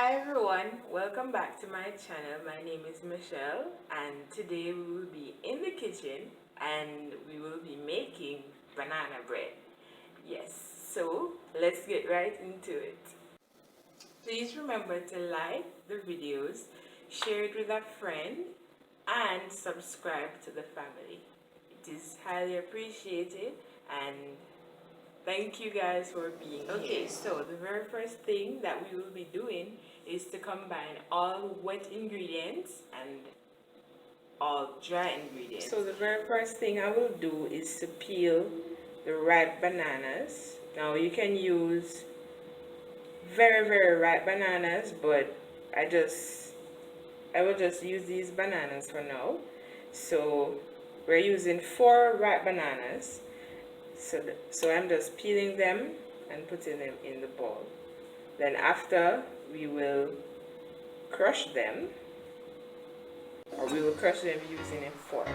Hi everyone, welcome back to my channel. My name is Michelle and today we will be in the kitchen and we will be making banana bread. Yes, so let's get right into it. Please remember to like the videos, share it with a friend and subscribe to the family. It is highly appreciated and thank you guys for being here. Okay, so the very first thing that we will be doing is to combine all wet ingredients and all dry ingredients. So the very first thing I will do is to peel the ripe bananas. Now you can use very ripe bananas, but I will just use these bananas for now. So we're using 4 ripe bananas. So I'm just peeling them and putting them in the bowl. Then after we will crush them, or we will crush them using a fork.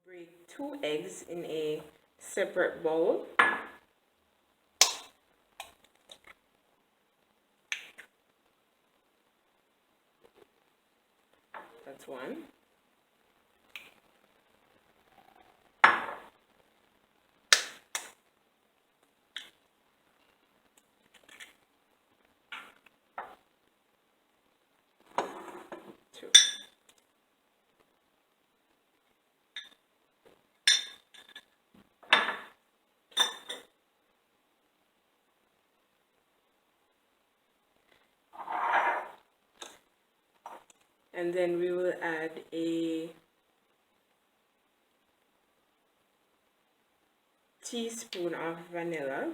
Break 2 eggs in a separate bowl. That's one. Two. And then we will add a teaspoon of vanilla.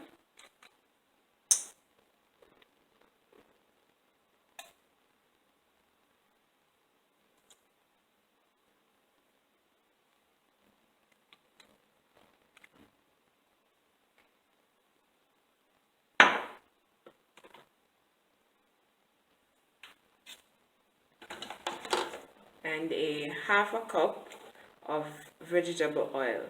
And a half a cup of vegetable oil.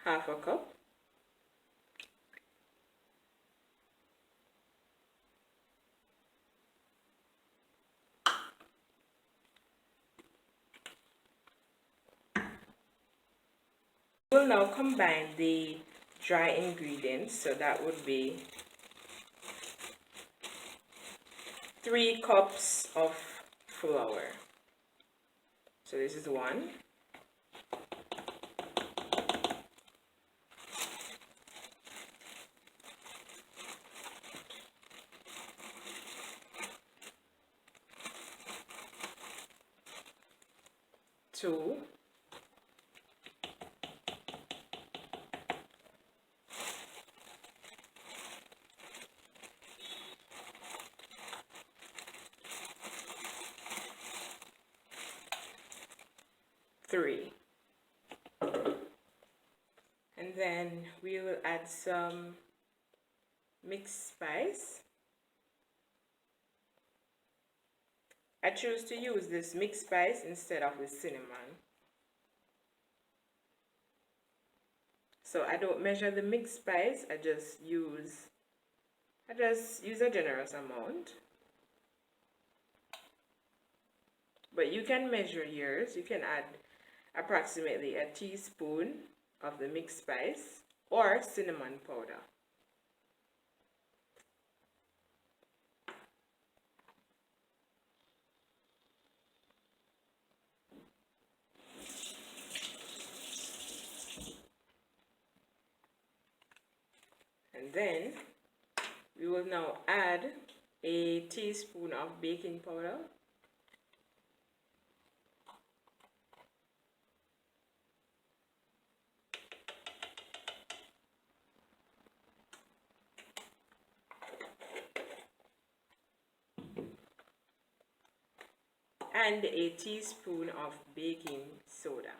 Half a cup. We will now combine the dry ingredients, so that would be 3 cups of flour. So this is 1, 2, 3. And then we will add some mixed spice. I choose to use this mixed spice instead of the cinnamon. So I don't measure the mixed spice, I just use a generous amount. But you can measure yours. You can add approximately a teaspoon of the mixed spice or cinnamon powder. And then we will now add a teaspoon of baking powder. And a teaspoon of baking soda.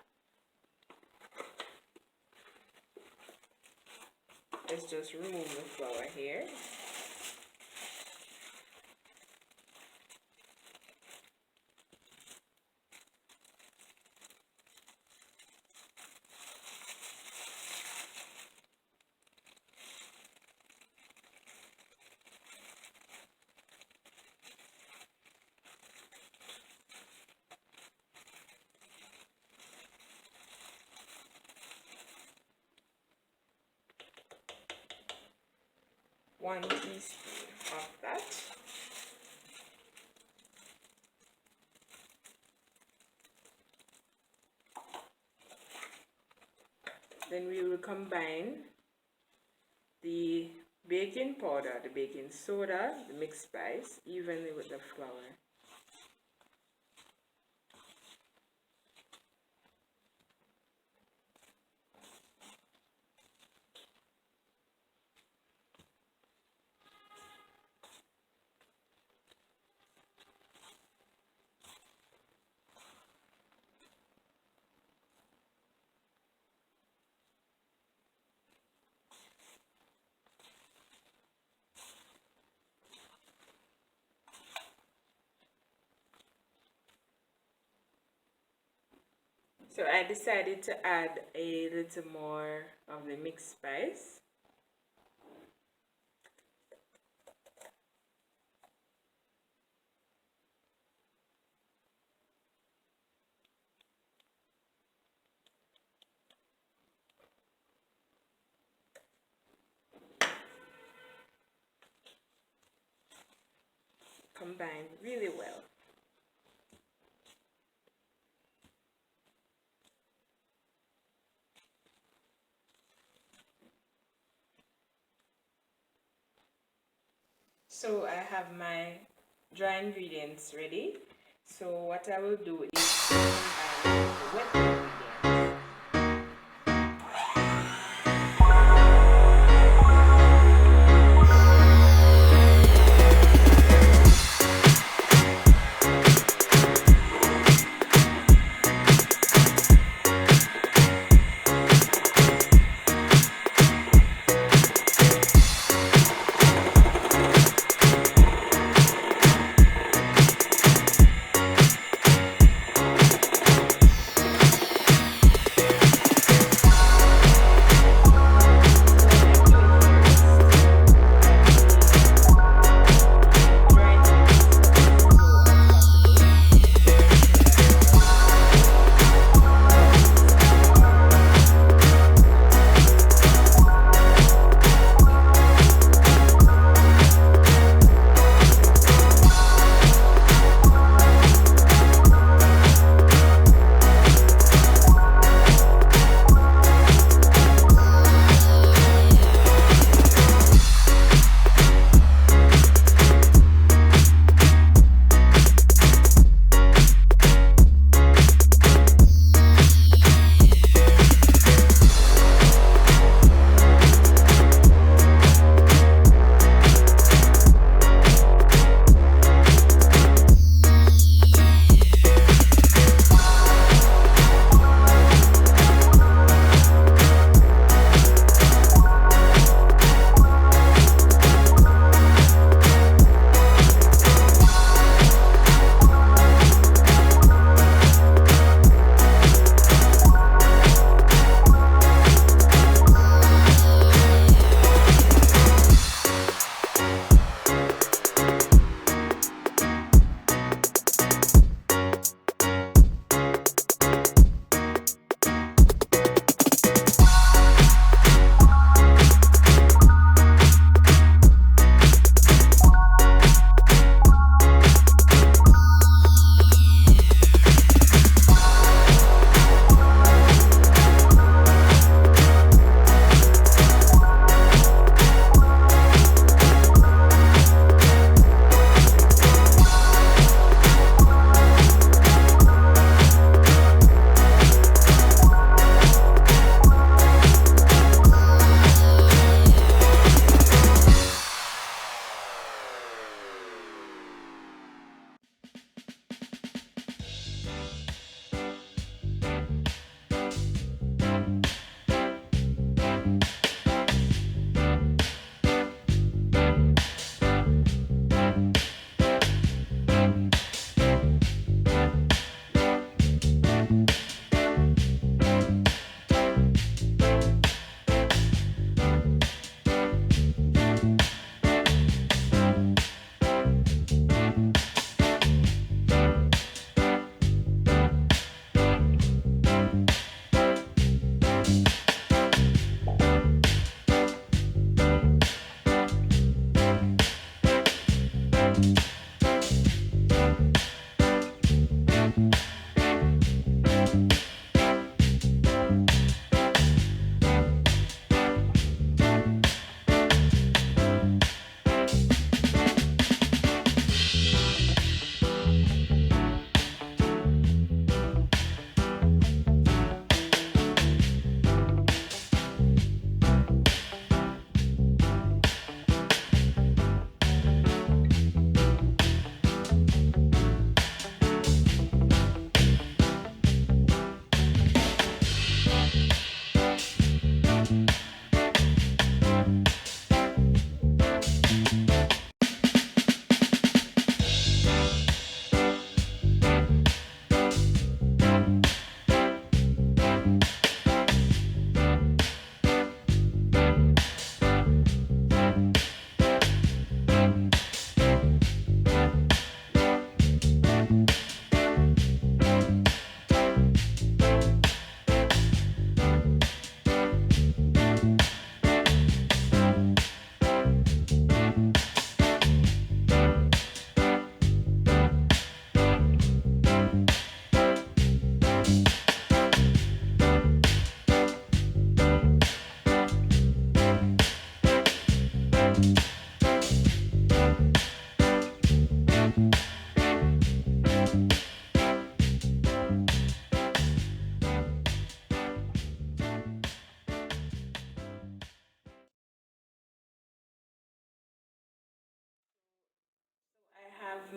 Let's just remove the flour here. One teaspoon of that. Then we will combine the baking powder, the baking soda, the mixed spice evenly with the flour. So I decided to add a little more of the mixed spice. Combine really well. So I have my dry ingredients ready. So what I will do is combine the wet ingredients.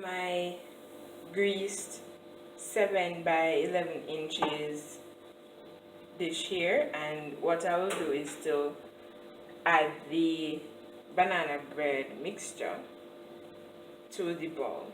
my greased 7 by 11 inches dish here, and what I will do is to add the banana bread mixture to the bowl.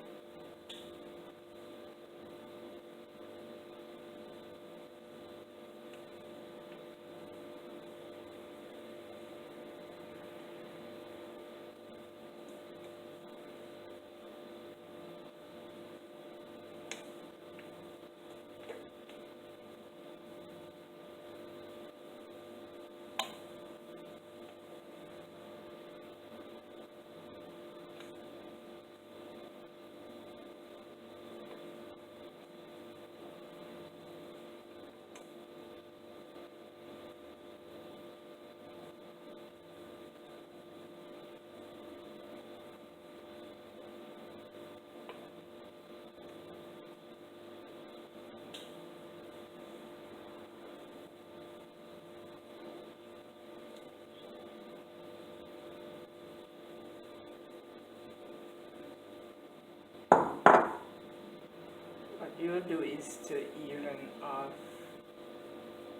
What you'll do is to even off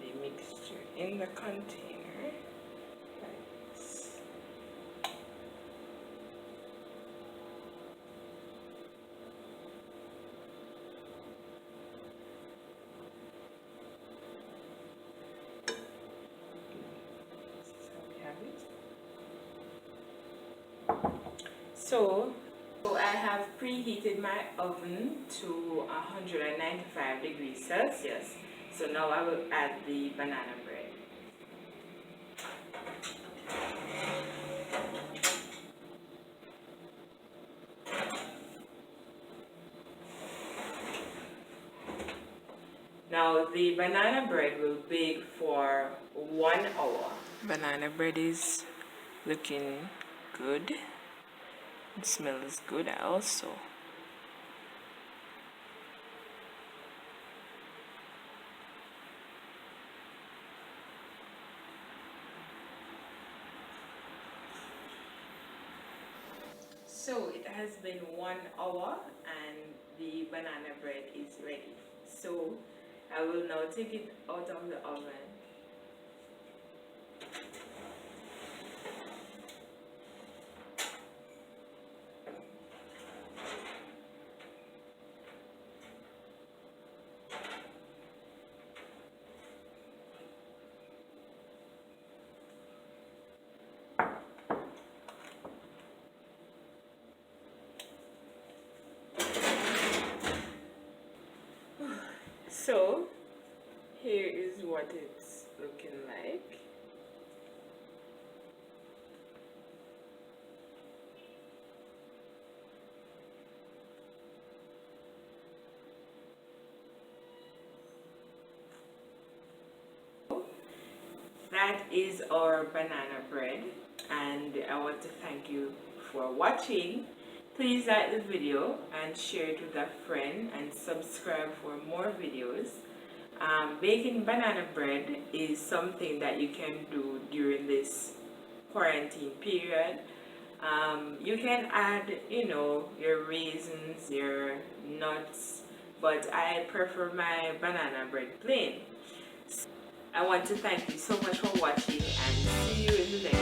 the mixture in the container like this. This is how we have it. So I have preheated my oven to 195 degrees Celsius. So now I will add the banana bread. Now the banana bread will bake for 1 hour. Banana bread is looking good. It smells good also. So it has been 1 hour and the banana bread is ready. So I will now take it out of the oven. So here is what it's looking like. That is our banana bread, and I want to thank you for watching. Please like the video and share it with a friend and subscribe for more videos. Baking banana bread is something that you can do during this quarantine period. You can add, your raisins, your nuts, but I prefer my banana bread plain. I want to thank you so much for watching and see you in the next